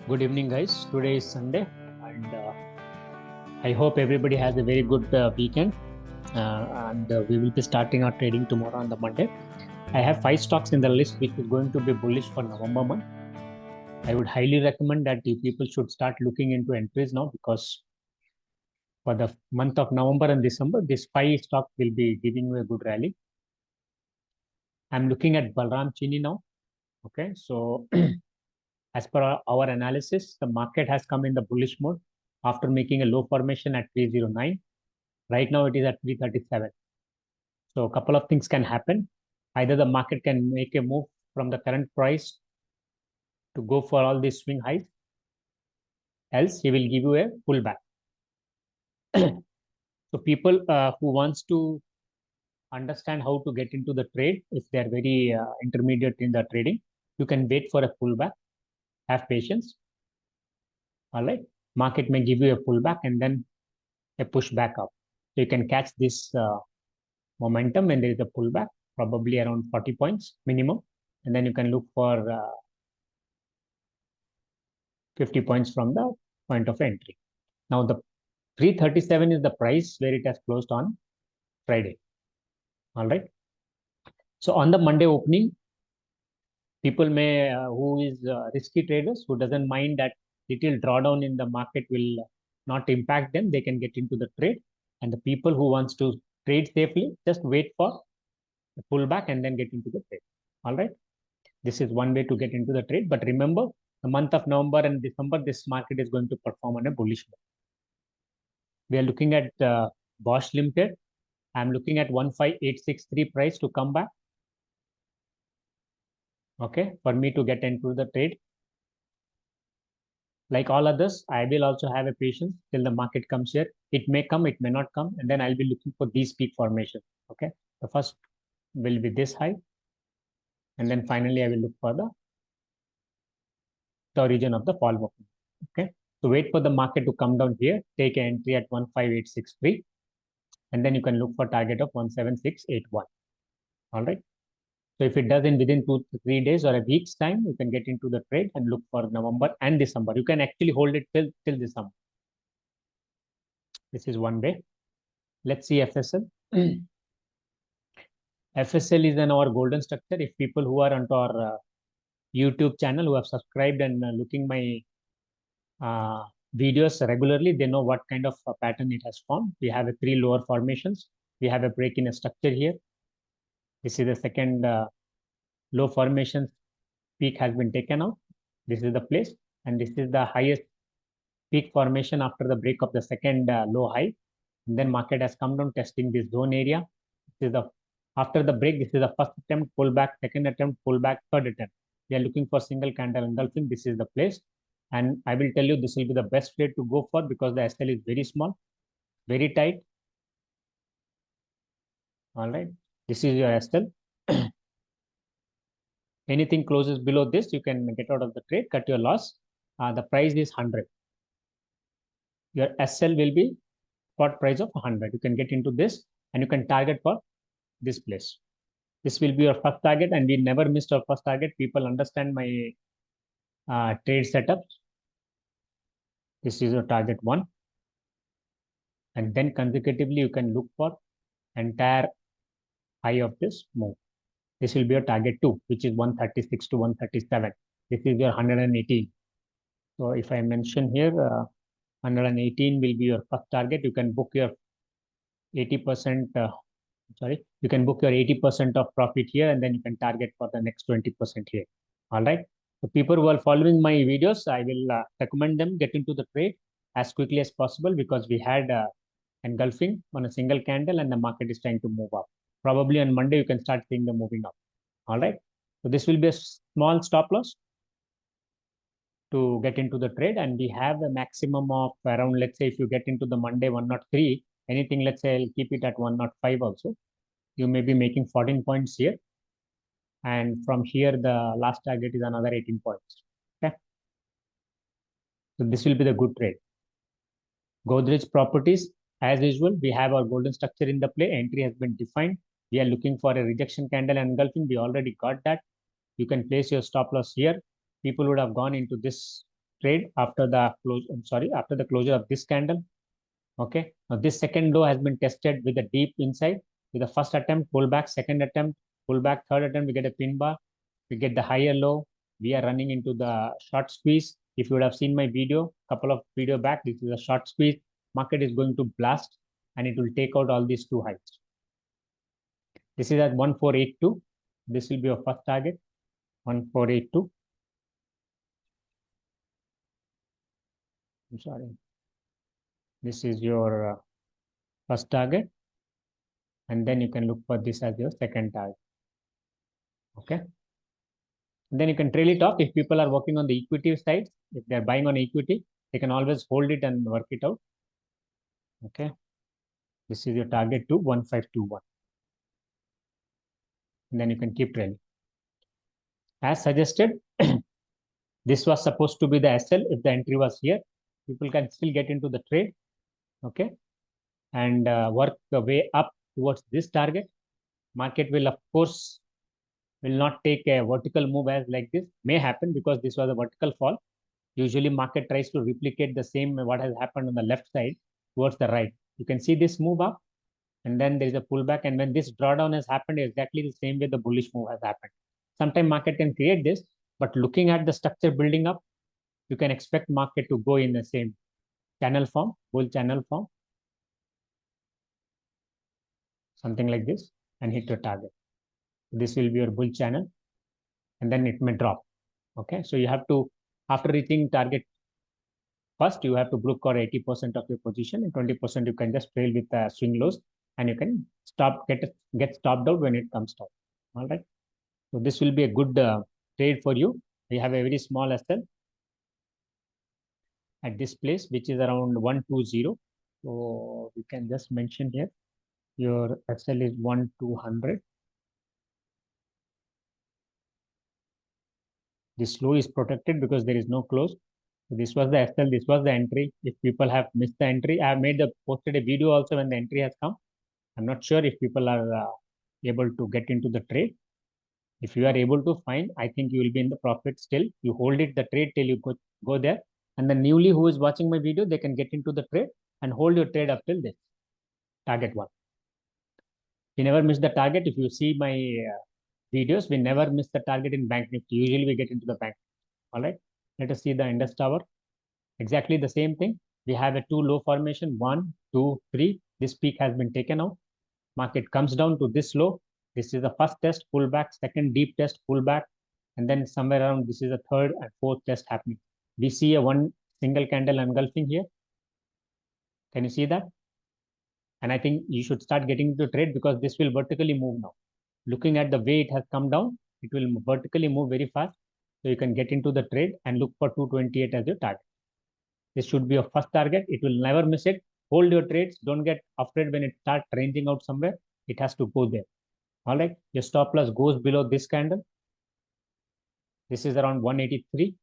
Good evening, guys. Today is Sunday, and I hope everybody has a very good weekend. And we will be starting our trading tomorrow on the Monday. I have 5 stocks in the list, which is going to be bullish for November month. I would highly recommend that you people should start looking into entries now because for the month of November and December, these 5 stocks will be giving you a good rally. I'm looking at Balram Chini now. Okay, so as per our analysis, the market has come in the bullish mode after making a low formation at 309. Right now it is at 337. So a couple of things can happen. Either the market can make a move from the current price to go for all these swing highs, else he will give you a pullback. So people who wants to understand how to get into the trade, if they are very intermediate in the trading, you can wait for a pullback, have patience. All right. Market may give you a pullback and then a push back up. So you can catch this momentum when there is a pullback, probably around 40 points minimum. And then you can look for 50 points from the point of entry. Now the 337 is the price where it has closed on Friday. All right. So on the Monday opening, people may who is risky traders who doesn't mind that little drawdown in the market will not impact them. They can get into the trade, and the people who wants to trade safely just wait for a pullback and then get into the trade. All right. This is one way to get into the trade. But remember, the month of November and December, this market is going to perform on a bullish mode. We are looking at Bosch Limited. I'm looking at 15863 price to come back. Okay, for me to get into the trade. Like all others, I will also have a patience till the market comes here. It may come, it may not come, and then I'll be looking for these peak formations. Okay, the first will be this high, and then finally I will look for the origin of the fall movement. Okay, so wait for the market to come down here, take an entry at 15863, and then you can look for target of 17681. All right. So if it does in within 2 to 3 days or a week's time, you can get into the trade and look for November and December. You can actually hold it till December. This is one way. Let's see FSL. FSL is in our golden structure. If people who are onto our YouTube channel who have subscribed and looking my uh, videos regularly, they know what kind of pattern it has formed. We have a 3 lower formations. We have a break in a structure here. This is the second low formation peak has been taken out. This is the place, and this is the highest peak formation after the break of the second low high. And then market has come down testing this zone area. This is the after the break. This is the first attempt pullback, second attempt pullback, third attempt. We are looking for single candle engulfing. This is the place, and I will tell you this will be the best trade to go for because the SL is very small, very tight. All right, this is your SL. Anything closes below this, you can get out of the trade, cut your loss. The price is 100. Your SL will be spot price of 100. You can get into this and you can target for this place. This will be your first target, and we never missed our first target. People understand my trade setup. This is your target 1. And then consecutively, you can look for entire high of this move. This will be your target 2, which is 136 to 137. This is your 118. So if I mention here, 118 will be your first target. You can book your 80%, you can book your 80% of profit here, and then you can target for the next 20% here. All right. So people who are following my videos, I will recommend them get into the trade as quickly as possible because we had engulfing on a single candle and the market is trying to move up. Probably on Monday, you can start seeing them moving up. All right. So this will be a small stop loss to get into the trade, and we have a maximum of around, let's say if you get into the Monday 103, anything, let's say I'll keep it at 105 also. You may be making 14 points here, and from here the last target is another 18 points. Okay, so this will be the good trade. Godrej properties, as usual, we have our golden structure in the play. Entry has been defined. We are looking for a rejection candle engulfing. We already got that. You can place your stop loss here. People would have gone into this trade after the close. I'm sorry, after the closure of this candle. Okay. Now this second low has been tested with a deep inside. With the first attempt, pullback, second attempt, pullback, third attempt, we get a pin bar. We get the higher low. We are running into the short squeeze. If you would have seen my video, couple of video back, this is a short squeeze. Market is going to blast and it will take out all these two highs. This is at 1482. This will be your first target, 1482. I'm sorry. This is your first target. And then you can look for this as your second target. Okay. And then you can trail it off. If people are working on the equity side, if they're buying on equity, they can always hold it and work it out. Okay. This is your target to 1521. And then you can keep trailing. As suggested, this was supposed to be the SL. If the entry was here, people can still get into the trade. Okay. And work the way up towards this target. Market will, of course, will not take a vertical move as like this. May happen because this was a vertical fall. Usually market tries to replicate the same what has happened on the left side towards the right. You can see this move up and then there is a pullback. And when this drawdown has happened, exactly the same way the bullish move has happened. Sometimes market can create this, but looking at the structure building up, you can expect market to go in the same channel form, bull channel form, something like this, and hit your target. This will be your bull channel, and then it may drop. Okay, so you have to, after reaching target first, you have to look for 80% of your position, and 20% you can just trail with swing lows, and you can stop get stopped out when it comes down. All right, so this will be a good trade for you. We have a very small SL at this place, which is around 120. So you can just mention here your SL is 1200. This low is protected because there is no close. So this was the SL, this was the entry. If people have missed the entry, I have posted a video also when the entry has come. I'm not sure if people are able to get into the trade. If you are able to find, I think you will be in the profit still. You hold it, the trade till you go there. And the newly who is watching my video, they can get into the trade and hold your trade up till this, target one. You never miss the target. If you see my videos, we never miss the target in Banknifty. Usually we get into the bank. All right. Let us see the Indus Tower. Exactly the same thing. We have a two low formation, 1, 2, 3. This peak has been taken out. Market comes down to this low. This is the first test, pullback, second deep test, pullback. And then somewhere around this is the third and fourth test happening. We see a one single candle engulfing here. Can you see that? And I think you should start getting into trade because this will vertically move now. Looking at the way it has come down, it will vertically move very fast. So you can get into the trade and look for 228 as your target. This should be your first target. It will never miss it. Hold your trades. Don't get afraid when it starts ranging out somewhere. It has to go there. All right. Your stop loss goes below this candle. This is around 183.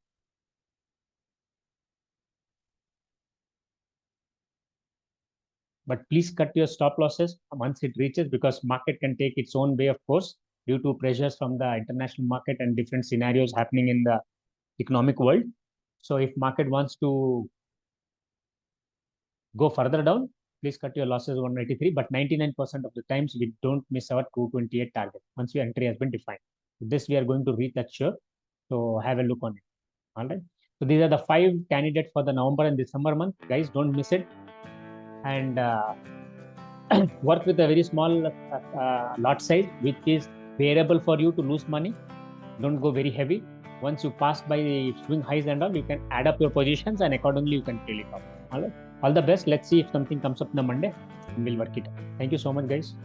But please cut your stop losses once it reaches because market can take its own way, of course, due to pressures from the international market and different scenarios happening in the economic world. So if market wants to go further down, please cut your losses 183. But 99% of the times we don't miss our 228 target once your entry has been defined. This we are going to reach that sure. So have a look on it. All right. So these are the 5 candidates for the November and December month. Guys, don't miss it. And work with a very small lot size, which is bearable for you to lose money. Don't go very heavy. Once you pass by the swing highs and all, you can add up your positions and accordingly you can trail it off. All right. All the best. Let's see if something comes up on the Monday and we'll work it out. Thank you so much, guys.